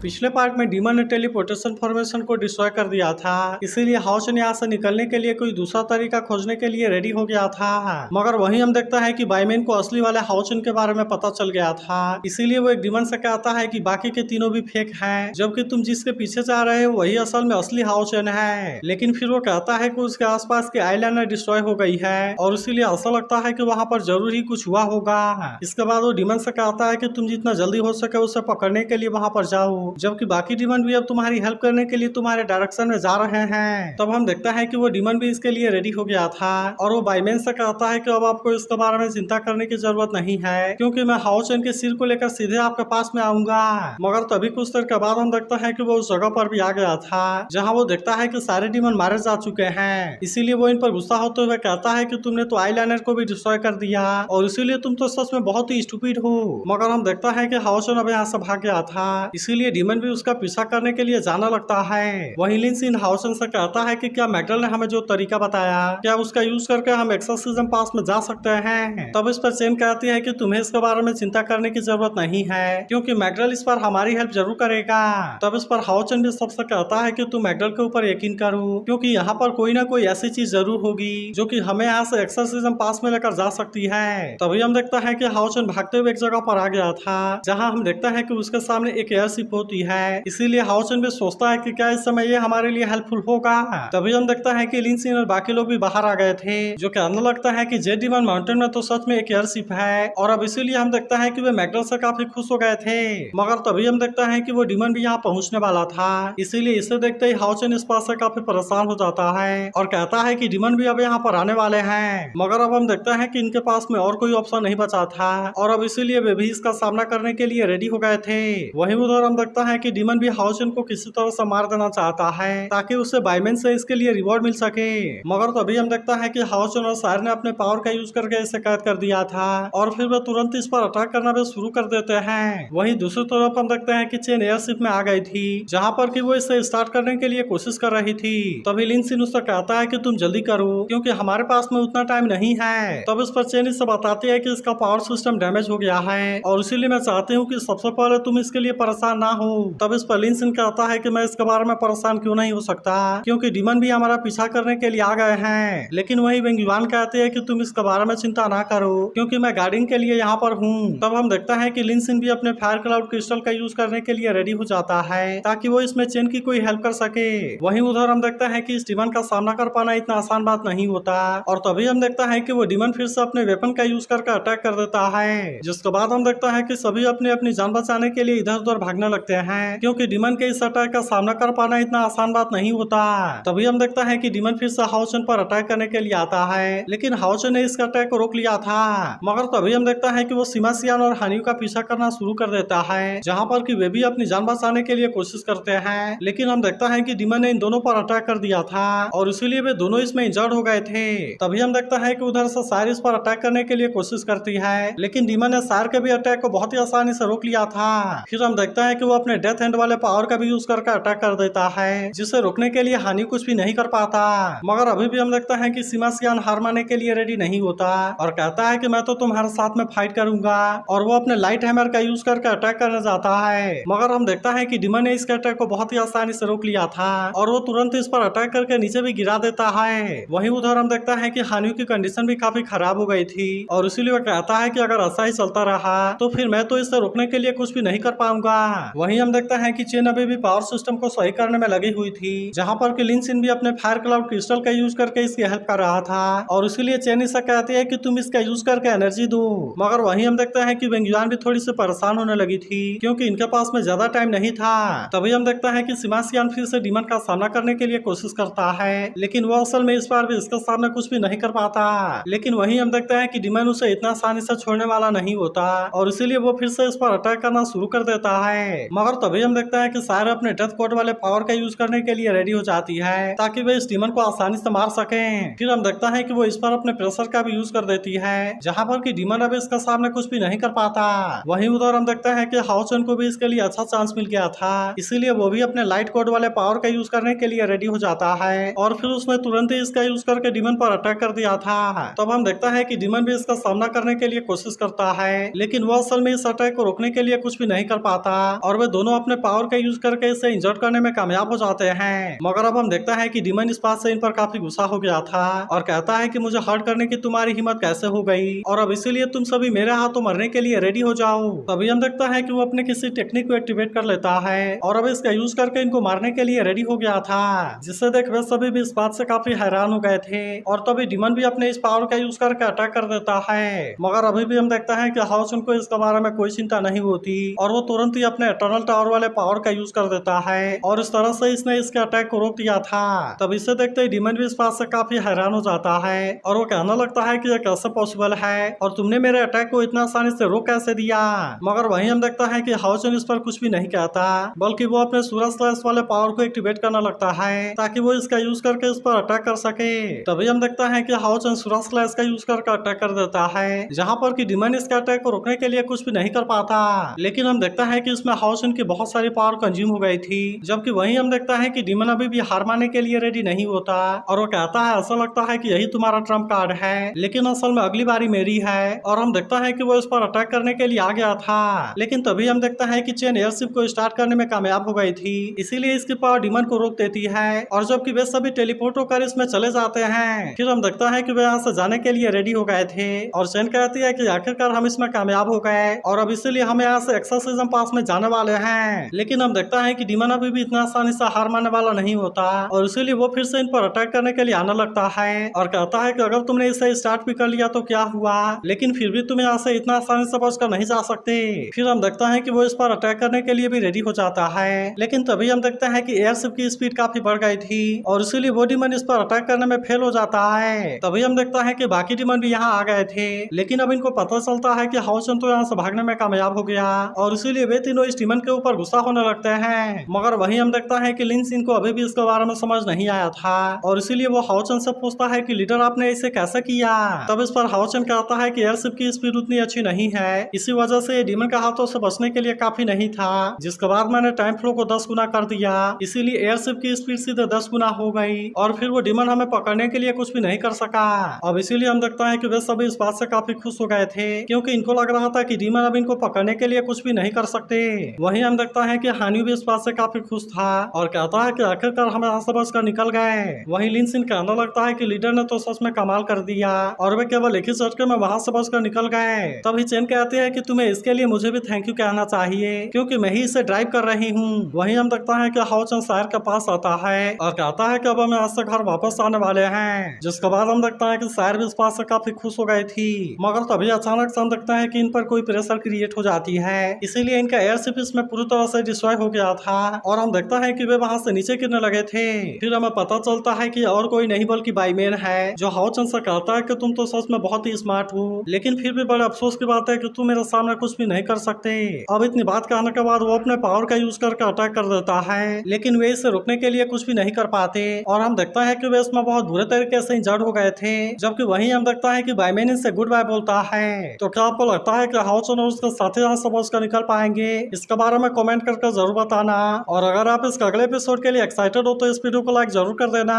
पिछले पार्ट में डीमन ने टेलीपोर्टेशन फॉर्मेशन को डिस्ट्रॉय कर दिया था, इसीलिए हाउचन यहाँ से निकलने के लिए कोई दूसरा तरीका खोजने के लिए रेडी हो गया था। मगर वहीं हम देखता है कि बाइमैन को असली वाले हाउचन के बारे में पता चल गया था, इसीलिए वो एक डीमन से कहता है कि बाकी के तीनों भी फेक हैं, जबकि तुम जिसके पीछे जा रहे हो वही असल में असली हाउचन है। लेकिन फिर वो कहता है कि उसके आसपास की आइलैंड डिस्ट्रॉय हो गई है और इसीलिए ऐसा लगता है कि वहाँ पर जरूर ही कुछ हुआ होगा। इसके बाद वो डीमन से कहता है कि तुम जितना जल्दी हो सके उसे पकड़ने के लिए वहाँ पर जाओ, जबकि बाकी डीमन भी अब तुम्हारी हेल्प करने के लिए तुम्हारे डायरेक्शन में जा रहे हैं। तब हम देखता है कि वो डीमन भी इसके लिए रेडी हो गया था और वो बाइमैन से कहता है कि अब आपको इसके बारे में चिंता करने की जरूरत नहीं है, क्योंकि मैं हाउचन के सिर को लेकर सीधे आपके पास में आऊंगा। मगर तभी कुछ देर के बाद हम देखता है कि वो उस जगह पर भी आ गया था जहाँ वो देखता है कि सारे डीमन मारे जा चुके हैं, इसीलिए वो इन पर गुस्सा होते हुए कहता है कि तुमने तो आईलाइनर को भी डिस्ट्रॉय कर दिया और इसीलिए तुम तो सच में बहुत ही स्टूपिड हो। मगर हम देखता है कि हाउचन अब यहाँ से भाग गया था, इसीलिए डीमन भी उसका पीछा करने के लिए जाना लगता है। वहीं लिन हाउचन से कहता है कि क्या मैकडल ने हमें जो तरीका बताया क्या उसका यूज करके हम एक्सोर्सिज्म पास में जा सकते हैं। तब इस पर चेन कहती है कि तुम्हें इसके बारे में चिंता करने की जरूरत नहीं है, क्योंकि मैकडल इस पर हमारी हेल्प जरूर करेगा। तब इस पर हाउचन भी सबसे कहता है कि तुम मैकडल के ऊपर यकीन करो, क्योंकि यहाँ पर कोई ना कोई ऐसी चीज जरूर होगी जो कि हमें यहाँ से एक्सोर्सिज्म पास में लेकर जा सकती है। तभी हम देखता है कि हाउचन भागते हुए एक जगह पर आ गया था जहाँ हम देखता है कि उसके सामने एक एयरशिप होती है, इसीलिए हाउचन भी सोचता है कि क्या इस समय ये हमारे लिए हेल्पफुल होगा। तभी हम देखता है कि लिन और बाकी लोग भी बाहर आ गए थे, जो कहने लगता है कि जेड डीमन माउंटेन में तो सच में एक एयरशिप है, और अब इसीलिए हम देखता है कि वे मैकडल से काफी खुश हो गए थे। मगर तभी हम देखता है कि वो डीमन भी यहाँ पहुँचने वाला था, इसीलिए इसे देखते ही हाउचन इस बात से काफी परेशान हो जाता है और कहता है कि डीमन भी अब यहाँ पर आने वाले हैं। मगर अब हम देखता है कि इनके पास में और कोई ऑप्शन नहीं बचा था और अब इसीलिए वे भी इसका सामना करने के लिए रेडी हो गए थे। वहीं उधर हम देखता है कि डीमन भी हाउचन को किसी तरह से मार देना चाहता है ताकि उसे बाइमैन से इसके लिए रिवॉर्ड मिल सके। मगर तभी हम देखता है कि हाउचन और सायर ने अपने पावर का यूज करके इसे कैद कर दिया था और फिर वे तुरंत इस पर अटैक करना भी शुरू कर देते हैं। वहीं दूसरी तरफ हम देखते हैं कि चेन एयरशिप में आ गई थी जहाँ पर कि वो इसे स्टार्ट करने के लिए कोशिश कर रही थी। तभी लिन उससे कहता है कि तुम जल्दी करो क्योंकि हमारे पास में उतना टाइम नहीं है। तब इस पर चेन इससे बताती है कि इसका पावर सिस्टम डैमेज हो गया है और इसीलिए मैं चाहती हूँ कि सबसे पहले तुम इसके लिए परेशान ना हो। तब इस पर लिन कहता है कि मैं इसके बारे में परेशान क्यों नहीं हो सकता, क्योंकि डीमन भी हमारा पीछा करने के लिए आ गए हैं। लेकिन वही वेंगुआन कहते हैं कि तुम इसके बारे में चिंता ना करो क्योंकि मैं गार्डिंग के लिए यहाँ पर हूँ। तब हम देखता है कि लिन भी अपने फायर क्लाउड क्रिस्टल का यूज करने के लिए रेडी हो जाता है ताकि वो इसमें चेन की कोई हेल्प कर सके। वहीं उधर हम देखता है कि इस डीमन का सामना कर पाना इतना आसान बात नहीं होता और तभी हम देखता है कि वो डीमन फिर से अपने वेपन का यूज करके अटैक कर देता है, जिसके बाद हम देखता है कि सभी अपने अपनी जान बचाने के लिए इधर उधर भागने लगते हैं क्योंकि डीमन के इस अटैक का सामना कर पाना इतना आसान बात नहीं होता। तभी हम देखता है कि डीमन फिर से हाउचन पर अटैक करने के लिए आता है, लेकिन हाउचन ने इस अटैक को रोक लिया था। मगर तभी हम देखता है कि वो सिमासियान और हानियू का पीछा करना शुरू कर देता है जहाँ पर कि वे भी अपनी जान बचाने के लिए कोशिश करते हैं, लेकिन हम देखता है कि डीमन ने इन दोनों पर अटैक कर दिया था और इसीलिए वे दोनों इसमें इंजर्ड हो गए थे। तभी हम देखता है कि उधर से सायर इस पर अटैक करने के लिए कोशिश करती है, लेकिन डीमन ने सायर के भी अटैक को बहुत ही आसानी से रोक लिया था। फिर हम देखता है कि वो अपने डेथ हैंड वाले पावर का भी यूज करके अटैक कर देता है, जिसे रोकने के लिए हानि कुछ भी नहीं कर पाता। मगर अभी भी हम देखता है कि सिमासियान हार मानने के लिए रेडी नहीं होता और कहता है कि मैं तो तुम्हारे साथ में फाइट करूंगा, और वो अपने लाइट हैमर का यूज करके अटैक करने जाता है। मगर हम देखता है कि डीमन ने इसके अटैक को बहुत ही आसानी से रोक लिया था और वो तुरंत इस पर अटैक करके नीचे भी गिरा देता है। वहीं उधर हम देखता है कि हानियू की कंडीशन भी काफी खराब हो गई थी और इसीलिए वो कहता है कि अगर ऐसा ही चलता रहा तो फिर मैं तो इसे रोकने के लिए कुछ भी नहीं कर पाऊंगा। वहीं हम देखता है कि चेन अभी भी पावर सिस्टम को सही करने में लगी हुई थी, जहाँ पर कि लिन भी अपने फायर क्लाउड क्रिस्टल का यूज करके इसकी हेल्प कर रहा था और इसीलिए चेन इससे कहती है कि तुम इसका यूज करके एनर्जी दो। मगर वहीं हम देखते हैं कि वेंगुआन भी थोड़ी सी परेशान होने लगी थी क्योंकि इनके पास में ज्यादा टाइम नहीं था। तभी हम देखता है कि सिमासियान फिर से डीमन का सामना करने के लिए कोशिश करता है, लेकिन वो असल में इस बार भी इसके सामने कुछ भी नहीं कर पाता। लेकिन वहीं हम देखते हैं कि डीमन उसे इतना आसानी से छोड़ने वाला नहीं होता और इसीलिए वो फिर से इस पर अटैक करना शुरू कर देता है। मगर तभी हम देखते हैं कि सायर अपने डेथ कोड वाले पावर का यूज करने के लिए रेडी हो जाती है ताकि वे इस डीमन को आसानी से मार सके। फिर हम देखता है कि वो इस पर अपने प्रेशर का भी यूज कर देती है, जहाँ पर कि डीमन अब इसका सामने कुछ भी नहीं कर पाता। वहीं उधर हम देखते हैं कि हाउचन को भी इसके लिए अच्छा चांस मिल गया था, इसीलिए वो भी अपने लाइट कोड वाले पावर का यूज करने के लिए रेडी हो जाता है और फिर उसने तुरंत ही इसका यूज करके डीमन पर अटैक कर दिया था। तब हम देखता है कि डीमन भी इसका सामना करने के लिए कोशिश करता है, लेकिन वो असल में इस अटैक को रोकने के लिए कुछ भी नहीं कर पाता और वे दोनों अपने पावर का यूज करके इसे इंजर्ड करने में कामयाब हो जाते हैं। मगर अब हम देखता है कि डीमन इस बात से इन पर काफी गुस्सा हो गया था और कहता है कि मुझे हर्ट करने की तुम्हारी हिम्मत कैसे हो गई, और अब इसीलिए तुम सभी मेरे हाथों मरने के लिए रेडी हो जाओ। तभी हम देखता है कि वो अपने किसी टेक्निक को एक्टिवेट कर लेता है और अब इसका यूज करके इनको मारने के लिए रेडी हो गया था, जिससे देख वे सभी भी इस बात से काफी हैरान हो गए थे। और तभी डीमन भी अपने इस पावर का यूज करके अटैक कर देता है। मगर अभी भी हम देखता है कि हाउस उनको इसके बारे में कोई चिंता नहीं होती और वो तुरंत ही अपने एटर्नल टावर वाले पावर का यूज कर देता है और इस तरह से इसने इसके अटैक को रोक दिया था। तब इसे देखते ही डीमन भी इस बात से काफी हैरान हो जाता है और वो कहने लगता है कि यह कैसे पॉसिबल है और तुमने मेरे अटैक को इतना आसानी से रोक कैसे दिया। मगर वहीं हम देखता है कि हाउसन इस पर कुछ भी नहीं कहता, बल्कि वो अपने सूरज स्लैश वाले पावर को एक्टिवेट करने लगता है ताकि वो इसका यूज करके इस पर अटैक कर सके। तभी हम देखता है कि हाउसन सूरज स्लैश का यूज करके अटैक कर देता है, जहाँ पर कि डीमन इसके अटैक को रोकने के लिए कुछ भी नहीं कर पाता। लेकिन हम देखता है कि इसमें हाउसन की बहुत सारी पावर कंज्यूम हो गई थी, जबकि वहीं हम देखता है कि डीमन अभी भी हार मानने के लिए रेडी नहीं होता और वो कहता है ऐसा लगता है कि यही तुम्हारा ट्रम्प कार्ड है, लेकिन असल में अगली बारी मेरी है। और हम देखता है कि वो इस पर अटैक करने के लिए आ गया था, लेकिन तभी हम देखता है कि चेन एयरशिप को स्टार्ट करने में कामयाब हो गई थी, इसीलिए इसकी पावर डीमन को रोक देती है और जबकि वे सभी टेलीपोर्ट होकर इसमें चले जाते हैं। फिर हम देखता है कि वे यहाँ से जाने के लिए रेडी हो गए थे और चेन कहती है कि आखिरकार हम इसमें कामयाब हो गए और अब इसीलिए हम यहाँ से एक्सोर्सिज्म पास में जाने वाले हैं। लेकिन हम देखता है कि डीमन अभी भी इतना आसानी से हार मानने वाला नहीं होता और इसीलिए वो फिर से इन पर अटैक करने के लिए आने लगता है और कहता है कि अगर तुमने इसे स्टार्ट भी कर लिया तो क्या हुआ, लेकिन फिर भी तुम यहाँ से इतना आसानी से बच कर नहीं जा सकते। फिर हम देखता है कि वो इस पर अटैक करने के लिए भी रेडी हो जाता है, लेकिन तभी हम देखते हैं कि एयरशिप की स्पीड काफी बढ़ गई थी और इसीलिए वो डीमन इस पर अटैक करने में फेल हो जाता है। तभी हम देखता है कि बाकी डीमन भी यहाँ आ गए थे, लेकिन अब इनको पता चलता है कि हाउसन तो यहाँ से भागने में कामयाब हो गया और इसीलिए वे तीनों इस डीमन के ऊपर गुस्सा होने लगते हैं। मगर वहीं हम देखता है कि लिनसिन को अभी भी इसके बारे में समझ नहीं आया था और इसीलिए वो हाउसन से पूछता है कि लीडर आपने इसे कैसे किया। तब इस पर हाउसन कहता है कि एयरशिप की स्पीड उतनी अच्छी नहीं है, इसी वजह से डीमन के हाथों से बचने के लिए काफी नहीं था, जिसके बाद मैंने टाइम फ्लो को 10 गुना कर दिया, इसीलिए एयरशिप की स्पीड सीधे 10 गुना हो गई और फिर वो डीमन हमें पकड़ने के लिए कुछ भी नहीं कर सका। अब इसीलिए हम देखता है कि वे सभी इस बात से काफी खुश हो गए थे, क्योंकि इनको लग रहा था कि डीमन अब इनको पकड़ने के लिए कुछ भी नहीं कर सकते। वहीं हम देखता है कि हानी भी इस बात से काफी खुश था और कहता है कि आखिरकार हम यहाँ से बच कर निकल गए। वहीं लिनसिन कहने लगता है कि लीडर ने तो सच में कमाल कर दिया और वे केवल एक ही झटके में वहाँ से बच कर निकल गए। तभी चेन कहती है कि तुम्हें इसके लिए मुझे भी थैंक यू कहना चाहिए, क्योंकि मैं ही इसे ड्राइव कर रही हूँ। वहीं हम देखता है कि हाउसन शायर के पास आता है और कहता है कि अब हम यहाँ से घर वापस आने वाले हैं, जिसके बाद हम देखता है कि शायर भी इस बात से काफी खुश हो गई थी। मगर तभी अचानक से हम देखता है कि इन पर कोई प्रेशर क्रिएट हो जाती है, इसीलिए इनका एयरशिप इसमें पूरी तरह से डिस्ट्रॉय हो गया था और हम देखता है कि वे वहाँ से नीचे गिरने लगे थे। फिर हमें पता चलता है कि और कोई नहीं बल्कि बाईमैन है, जो हाउसन से कहता है कि तुम तो सच में बहुत ही स्मार्ट हो, लेकिन फिर भी बड़े अफसोस की बात है कि तुम मेरे सामने कुछ भी नहीं कर सकते। अब इतनी बात कहने के बाद वो अपने पावर का यूज करके अटैक कर देता है, लेकिन वे इसे रोकने के लिए कुछ भी नहीं कर पाते और हम देखता है कि वे इसमें बहुत बुरे तरीके से इंजर्ड हो गए थे। जबकि वहीं हम देखता है कि बाईमैन इनसे गुड बाय बोलता है। तो क्या आपको लगता है कि हाउसन और उसके साथी यहाँ से बच कर निकल पाएंगे? इसके बारे में कमेंट करके जरूर बताना और अगर आप इसके अगले एपिसोड के लिए एक्साइटेड हो तो इस वीडियो को लाइक जरूर कर देना।